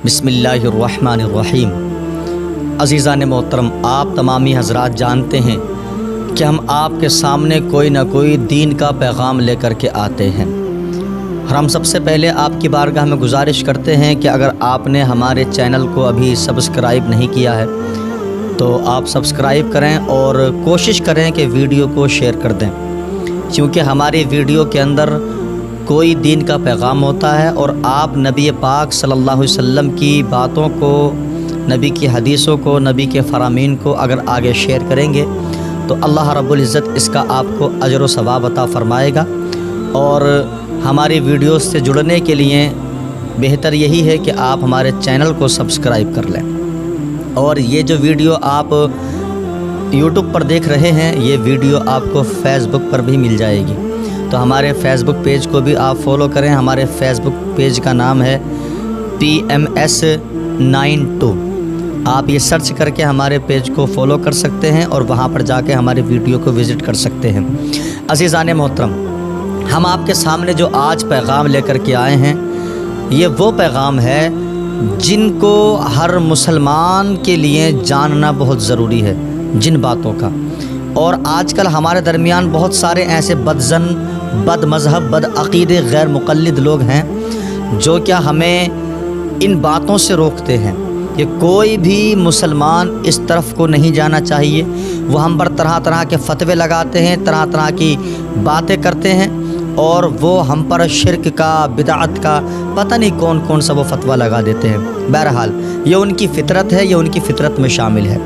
بسم اللہ الرحمن الرحیم۔ عزیزان محترم، آپ تمامی حضرات جانتے ہیں کہ ہم آپ کے سامنے کوئی نہ کوئی دین کا پیغام لے کر کے آتے ہیں، اور ہم سب سے پہلے آپ کی بارگاہ میں گزارش کرتے ہیں کہ اگر آپ نے ہمارے چینل کو ابھی سبسکرائب نہیں کیا ہے تو آپ سبسکرائب کریں اور کوشش کریں کہ ویڈیو کو شیئر کر دیں، کیونکہ ہماری ویڈیو کے اندر کوئی دین کا پیغام ہوتا ہے، اور آپ نبی پاک صلی اللہ علیہ وسلم کی باتوں کو، نبی کی حدیثوں کو، نبی کے فرامین کو اگر آگے شیئر کریں گے تو اللہ رب العزت اس کا آپ کو اجر و ثواب عطا فرمائے گا۔ اور ہماری ویڈیوز سے جڑنے کے لیے بہتر یہی ہے کہ آپ ہمارے چینل کو سبسکرائب کر لیں، اور یہ جو ویڈیو آپ یوٹیوب پر دیکھ رہے ہیں یہ ویڈیو آپ کو فیس بک پر بھی مل جائے گی، تو ہمارے فیس بک پیج کو بھی آپ فالو کریں۔ ہمارے فیس بک پیج کا نام ہے PMS92۔ آپ یہ سرچ کر کے ہمارے پیج کو فالو کر سکتے ہیں اور وہاں پر جا کے ہماری ویڈیو کو وزٹ کر سکتے ہیں۔ عزیزان محترم، ہم آپ کے سامنے جو آج پیغام لے کر کے آئے ہیں یہ وہ پیغام ہے جن کو ہر مسلمان کے لیے جاننا بہت ضروری ہے، جن باتوں کا۔ اور آج کل ہمارے درمیان بہت سارے ایسے بدظن، بد مذہب، بد عقیدے، غیر مقلد لوگ ہیں جو کیا ہمیں ان باتوں سے روکتے ہیں کہ کوئی بھی مسلمان اس طرف کو نہیں جانا چاہیے۔ وہ ہم پر طرح طرح کے فتوے لگاتے ہیں، طرح طرح کی باتیں کرتے ہیں، اور وہ ہم پر شرک کا، بدعت کا، پتہ نہیں کون کون سا وہ فتویٰ لگا دیتے ہیں۔ بہرحال یہ ان کی فطرت ہے، یہ ان کی فطرت میں شامل ہے،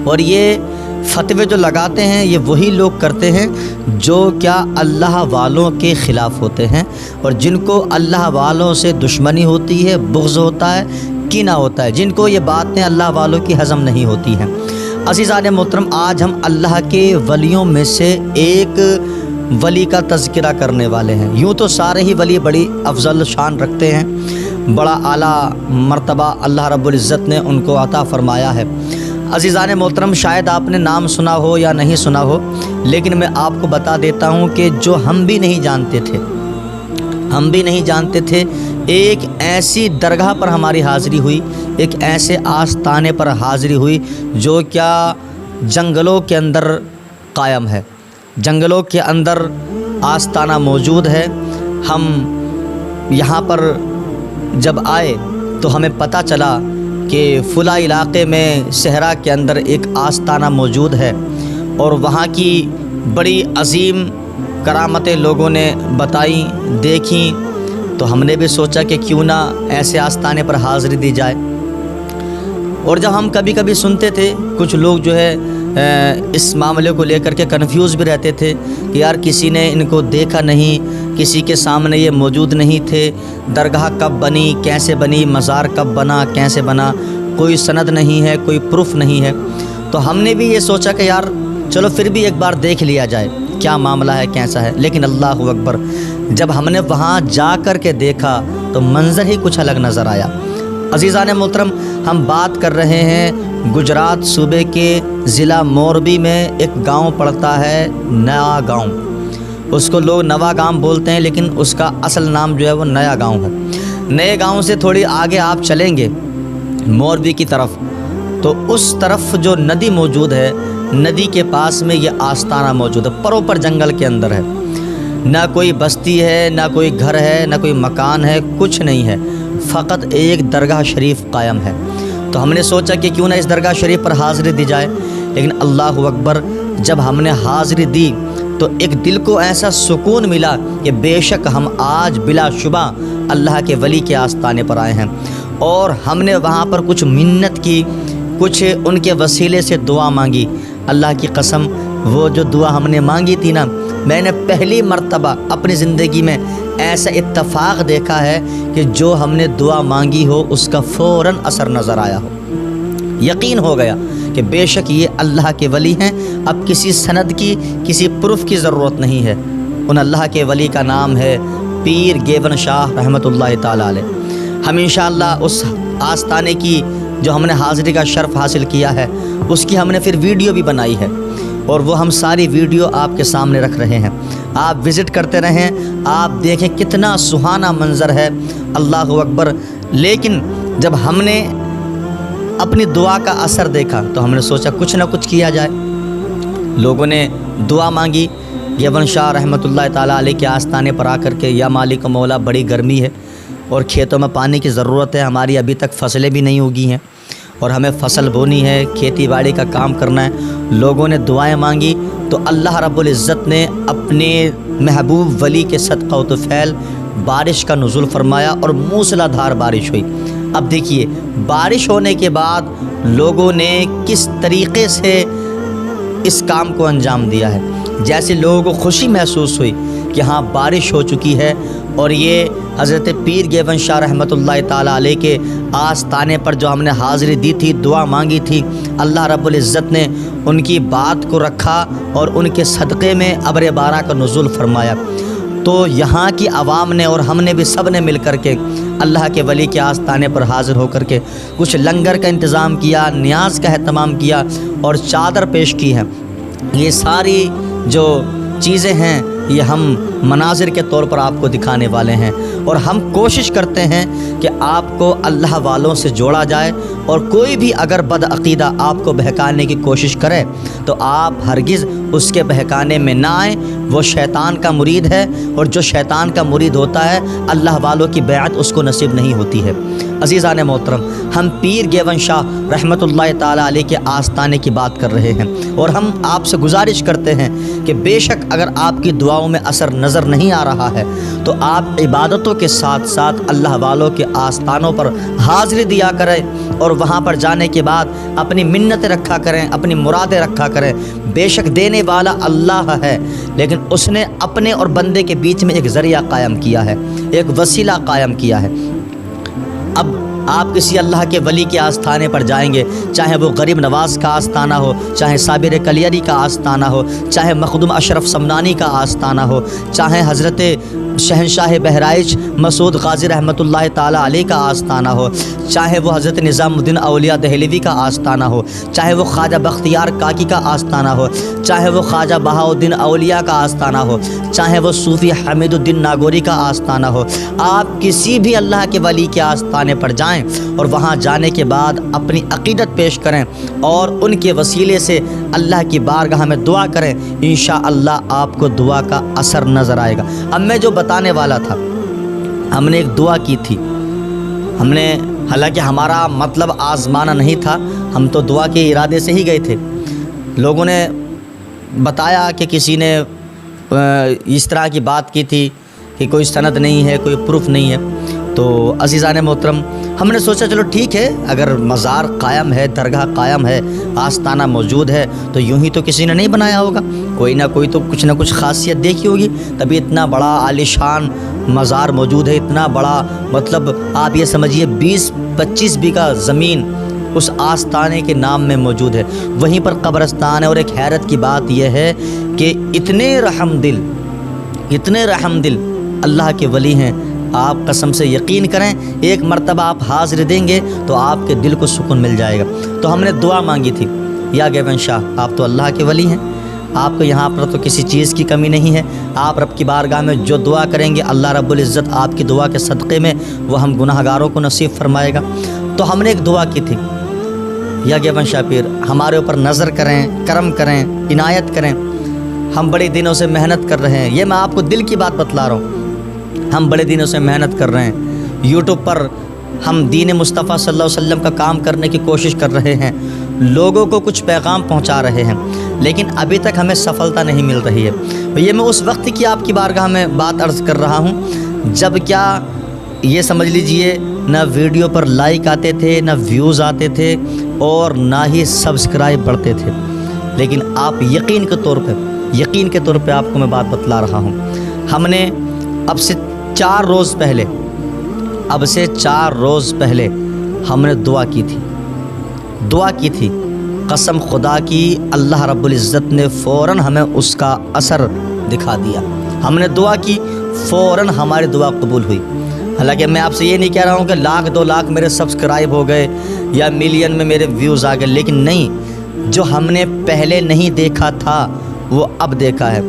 اور یہ فتوے جو لگاتے ہیں یہ وہی لوگ کرتے ہیں جو کیا اللہ والوں کے خلاف ہوتے ہیں، اور جن کو اللہ والوں سے دشمنی ہوتی ہے، بغض ہوتا ہے، کینہ ہوتا ہے، جن کو یہ باتیں اللہ والوں کی ہضم نہیں ہوتی ہیں۔ عزیزان محترم، آج ہم اللہ کے ولیوں میں سے ایک ولی کا تذکرہ کرنے والے ہیں۔ یوں تو سارے ہی ولی بڑی افضل شان رکھتے ہیں، بڑا اعلیٰ مرتبہ اللہ رب العزت نے ان کو عطا فرمایا ہے۔ عزیزان محترم، شاید آپ نے نام سنا ہو یا نہیں سنا ہو، لیکن میں آپ کو بتا دیتا ہوں کہ جو ہم بھی نہیں جانتے تھے، ایک ایسی درگاہ پر ہماری حاضری ہوئی، ایک ایسے آستانے پر حاضری ہوئی جو کیا جنگلوں کے اندر قائم ہے، جنگلوں کے اندر آستانہ موجود ہے۔ ہم یہاں پر جب آئے تو ہمیں پتہ چلا کہ فلاں علاقے میں صحرا کے اندر ایک آستانہ موجود ہے، اور وہاں کی بڑی عظیم کرامتیں لوگوں نے بتائیں، دیکھیں، تو ہم نے بھی سوچا کہ کیوں نہ ایسے آستانے پر حاضری دی جائے۔ اور جب ہم کبھی کبھی سنتے تھے، کچھ لوگ جو ہے اس معاملے کو لے کر کے کنفیوز بھی رہتے تھے کہ یار کسی نے ان کو دیکھا نہیں، کسی کے سامنے یہ موجود نہیں تھے، درگاہ کب بنی، کیسے بنی، مزار کب بنا، کیسے بنا، کوئی سند نہیں ہے، کوئی پروف نہیں ہے۔ تو ہم نے بھی یہ سوچا کہ یار چلو پھر بھی ایک بار دیکھ لیا جائے کیا معاملہ ہے، کیسا ہے۔ لیکن اللہ اکبر، جب ہم نے وہاں جا کر کے دیکھا تو منظر ہی کچھ الگ نظر آیا۔ عزیزان محترم، ہم بات کر رہے ہیں گجرات صوبے کے ضلع موربی میں ایک گاؤں پڑتا ہے نیا گاؤں۔ اس کو لوگ نوا گاؤں بولتے ہیں، لیکن اس کا اصل نام جو ہے وہ نیا گاؤں ہے۔ نئے گاؤں سے تھوڑی آگے آپ چلیں گے موربی کی طرف تو اس طرف جو ندی موجود ہے، ندی کے پاس میں یہ آستانہ موجود ہے، پروپر جنگل کے اندر ہے، نہ کوئی بستی ہے، نہ کوئی گھر ہے، نہ کوئی مکان ہے، کچھ نہیں ہے، فقط ایک درگاہ شریف قائم ہے۔ تو ہم نے سوچا کہ کیوں نہ اس درگاہ شریف پر حاضری دی جائے۔ لیکن اللہ اکبر، جب ہم نے حاضری دی تو ایک دل کو ایسا سکون ملا کہ بے شک ہم آج بلا شبہ اللہ کے ولی کے آستانے پر آئے ہیں، اور ہم نے وہاں پر کچھ منت کی، کچھ ان کے وسیلے سے دعا مانگی۔ اللہ کی قسم، وہ جو دعا ہم نے مانگی تھی نا، میں نے پہلی مرتبہ اپنی زندگی میں ایسا اتفاق دیکھا ہے کہ جو ہم نے دعا مانگی ہو اس کا فوراً اثر نظر آیا ہو۔ یقین ہو گیا کہ بے شک یہ اللہ کے ولی ہیں، اب کسی سند کی، کسی پروف کی ضرورت نہیں ہے۔ ان اللہ کے ولی کا نام ہے پیر گیون شاہ رحمۃ اللہ تعالیٰ علیہ۔ ہم انشاءاللہ اس آستانے کی جو ہم نے حاضری کا شرف حاصل کیا ہے اس کی ہم نے پھر ویڈیو بھی بنائی ہے، اور وہ ہم ساری ویڈیو آپ کے سامنے رکھ رہے ہیں۔ آپ وزٹ کرتے رہیں، آپ دیکھیں کتنا سہانا منظر ہے، اللہ اکبر۔ لیکن جب ہم نے اپنی دعا کا اثر دیکھا تو ہم نے سوچا کچھ نہ کچھ کیا جائے. لوگوں نے دعا مانگی. دیوبند شاہ رحمۃ اللہ تعالیٰ علیہ کے آستانے پر آ کر کے یا مالک و مولا بڑی گرمی ہے اور کھیتوں میں پانی کی ضرورت ہے, ہماری ابھی تک فصلیں بھی نہیں اگی ہیں اور ہمیں فصل بونی ہے, کھیتی باڑی کا کام کرنا ہے. لوگوں نے دعائیں مانگی تو اللہ رب العزت نے اپنے محبوب ولی کے صدقہ و طفیل بارش کا نزول فرمایا اور موسلا دھار بارش ہوئی. اب دیکھیے بارش ہونے کے بعد لوگوں نے کس طریقے سے اس کام کو انجام دیا ہے. جیسے لوگوں کو خوشی محسوس ہوئی کہ ہاں بارش ہو چکی ہے, اور یہ حضرت پیر دیوبند شاہ رحمۃ اللہ تعالیٰ علیہ کے آستانے پر جو ہم نے حاضری دی تھی, دعا مانگی تھی, اللہ رب العزت نے ان کی بات کو رکھا اور ان کے صدقے میں ابر بارہ کا نزول فرمایا. تو یہاں کی عوام نے اور ہم نے بھی سب نے مل کر کے اللہ کے ولی کے آستانے پر حاضر ہو کر کے کچھ لنگر کا انتظام کیا, نیاز کا اہتمام کیا اور چادر پیش کی ہے. یہ ساری جو چیزیں ہیں یہ ہم مناظر کے طور پر آپ کو دکھانے والے ہیں, اور ہم کوشش کرتے ہیں کہ آپ کو اللہ والوں سے جوڑا جائے, اور کوئی بھی اگر بد عقیدہ آپ کو بہکانے کی کوشش کرے تو آپ ہرگز اس کے بہکانے میں نہ آئیں. وہ شیطان کا مرید ہے, اور جو شیطان کا مرید ہوتا ہے اللہ والوں کی بیعت اس کو نصیب نہیں ہوتی ہے. عزیزان محترم, ہم پیر دیوبند شاہ رحمۃ اللہ تعالیٰ علیہ کے آستانے کی بات کر رہے ہیں, اور ہم آپ سے گزارش کرتے ہیں کہ بے شک اگر آپ کی دعاؤں میں اثر نظر نہیں آ رہا ہے تو آپ عبادتوں کے ساتھ ساتھ اللہ والوں کے آستانوں پر حاضری دیا کریں, اور وہاں پر جانے کے بعد اپنی منتیں رکھا کریں, اپنی مرادیں رکھا کریں. بے شک دینے والا اللہ ہے, لیکن اس نے اپنے اور بندے کے بیچ میں ایک ذریعہ قائم کیا ہے, ایک وسیلہ قائم کیا ہے. اب آپ کسی اللہ کے ولی کے آستانے پر جائیں گے, چاہے وہ غریب نواز کا آستانہ ہو, چاہے صابر کلیری کا آستانہ ہو, چاہے مخدوم اشرف سمنانی کا آستانہ ہو, چاہے حضرت شہنشاہ بہرائچ مسعود غازی رحمۃ اللہ تعالیٰ علیہ کا آستانہ ہو, چاہے وہ حضرت نظام الدین اولیاء دہلوی کا آستانہ ہو, چاہے وہ خواجہ بختیار کاکی کا آستانہ ہو, چاہے وہ خواجہ بہاؤالدین اولیاء کا آستانہ ہو, چاہے وہ صوفی حمید الدین ناگوری کا آستانہ ہو, آپ کسی بھی اللہ کے ولی کے آستانے پر جائیں اور وہاں جانے کے بعد اپنی عقیدت پیش کریں اور ان کے وسیلے سے اللہ کی بارگاہ میں دعا کریں, انشاءاللہ آپ کو دعا کا اثر نظر آئے گا. اب میں جو بتانے والا تھا, ہم نے ایک دعا کی تھی. ہم نے, حالانکہ ہمارا مطلب آزمانا نہیں تھا, ہم تو دعا کے ارادے سے ہی گئے تھے. لوگوں نے بتایا کہ کسی نے اس طرح کی بات کی تھی کہ کوئی سند نہیں ہے, کوئی پروف نہیں ہے. تو عزیزان محترم, ہم نے سوچا چلو ٹھیک ہے, اگر مزار قائم ہے, درگاہ قائم ہے, آستانہ موجود ہے, تو یوں ہی تو کسی نے نہیں بنایا ہوگا, کوئی نہ کوئی تو کچھ نہ کچھ خاصیت دیکھی ہوگی, تبھی اتنا بڑا عالیشان مزار موجود ہے. اتنا بڑا مطلب آپ یہ سمجھیے 20-25 بیگھہ زمین اس آستانے کے نام میں موجود ہے, وہیں پر قبرستان ہے. اور ایک حیرت کی بات یہ ہے کہ اتنے رحم دل اللہ کے ولی ہیں. آپ قسم سے یقین کریں, ایک مرتبہ آپ حاضر دیں گے تو آپ کے دل کو سکون مل جائے گا. تو ہم نے دعا مانگی تھی, یا دیوبند شاہ آپ تو اللہ کے ولی ہیں, آپ کو یہاں پر تو کسی چیز کی کمی نہیں ہے, آپ رب کی بارگاہ میں جو دعا کریں گے اللہ رب العزت آپ کی دعا کے صدقے میں وہ ہم گناہ گاروں کو نصیب فرمائے گا. تو ہم نے ایک دعا کی تھی, یا دیوبند شاہ پیر ہمارے اوپر نظر کریں, کرم کریں, عنایت کریں. ہم بڑے دنوں سے محنت کر رہے ہیں, یہ میں آپ کو دل کی بات بتلا رہا ہوں, ہم بڑے دنوں سے محنت کر رہے ہیں. یوٹیوب پر ہم دین مصطفیٰ صلی اللہ علیہ وسلم کا کام کرنے کی کوشش کر رہے ہیں, لوگوں کو کچھ پیغام پہنچا رہے ہیں, لیکن ابھی تک ہمیں سفلتا نہیں مل رہی ہے. یہ میں اس وقت کی آپ کی بارگاہ میں بات عرض کر رہا ہوں جب کیا یہ سمجھ لیجئے نہ ویڈیو پر لائک آتے تھے, نہ ویوز آتے تھے, اور نہ ہی سبسکرائب بڑھتے تھے. لیکن آپ یقین کے طور پہ آپ کو میں بات بتلا رہا ہوں, ہم نے اب سے 4 روز پہلے ہم نے دعا کی تھی. قسم خدا کی اللہ رب العزت نے فوراً ہمیں اس کا اثر دکھا دیا. ہم نے دعا کی, فوراً ہماری دعا قبول ہوئی. حالانکہ میں آپ سے یہ نہیں کہہ رہا ہوں کہ 1,00,000-2 لاکھ میرے سبسکرائب ہو گئے یا ملین میں میرے ویوز آ گئے, لیکن نہیں, جو ہم نے پہلے نہیں دیکھا تھا وہ اب دیکھا ہے.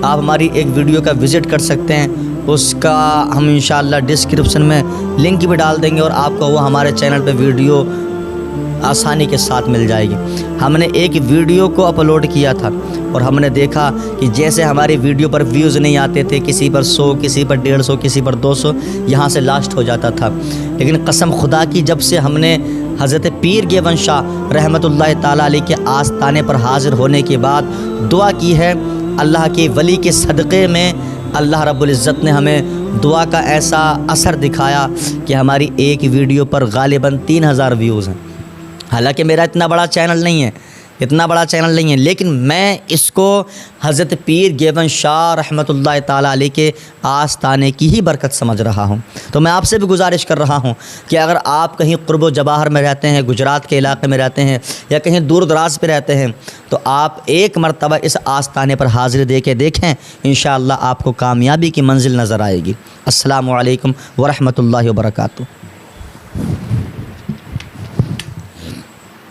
آپ ہماری ایک ویڈیو کا وزٹ کر سکتے ہیں, اس کا ہم انشاءاللہ ڈسکرپشن میں لنک بھی ڈال دیں گے اور آپ کو وہ ہمارے چینل پہ ویڈیو آسانی کے ساتھ مل جائے گی۔ ہم نے ایک ویڈیو کو اپلوڈ کیا تھا اور ہم نے دیکھا کہ جیسے ہماری ویڈیو پر ویوز نہیں آتے تھے، کسی پر 100، کسی پر 150، کسی پر 200، یہاں سے لاسٹ ہو جاتا تھا، لیکن قسم خدا کی جب سے ہم نے حضرت پیر گیون شاہ رحمۃ اللہ تعالیٰ علیہ کے آستانے پر حاضر ہونے کے بعد دعا کی ہے، اللہ کے ولی کے صدقے میں اللہ رب العزت نے ہمیں دعا کا ایسا اثر دکھایا کہ ہماری ایک ویڈیو پر غالباً 3000 ویوز ہیں۔ حالانکہ میرا اتنا بڑا چینل نہیں ہے، لیکن میں اس کو حضرت پیر گیون شاہ رحمۃ اللہ تعالیٰ علیہ کے آستانے کی ہی برکت سمجھ رہا ہوں۔ تو میں آپ سے بھی گزارش کر رہا ہوں کہ اگر آپ کہیں قرب و جواہر میں رہتے ہیں، گجرات کے علاقے میں رہتے ہیں یا کہیں دور دراز پہ رہتے ہیں، تو آپ ایک مرتبہ اس آستانے پر حاضری دے کے دیکھیں، انشاءاللہ آپ کو کامیابی کی منزل نظر آئے گی۔ السلام علیکم ورحمۃ اللہ وبرکاتہ۔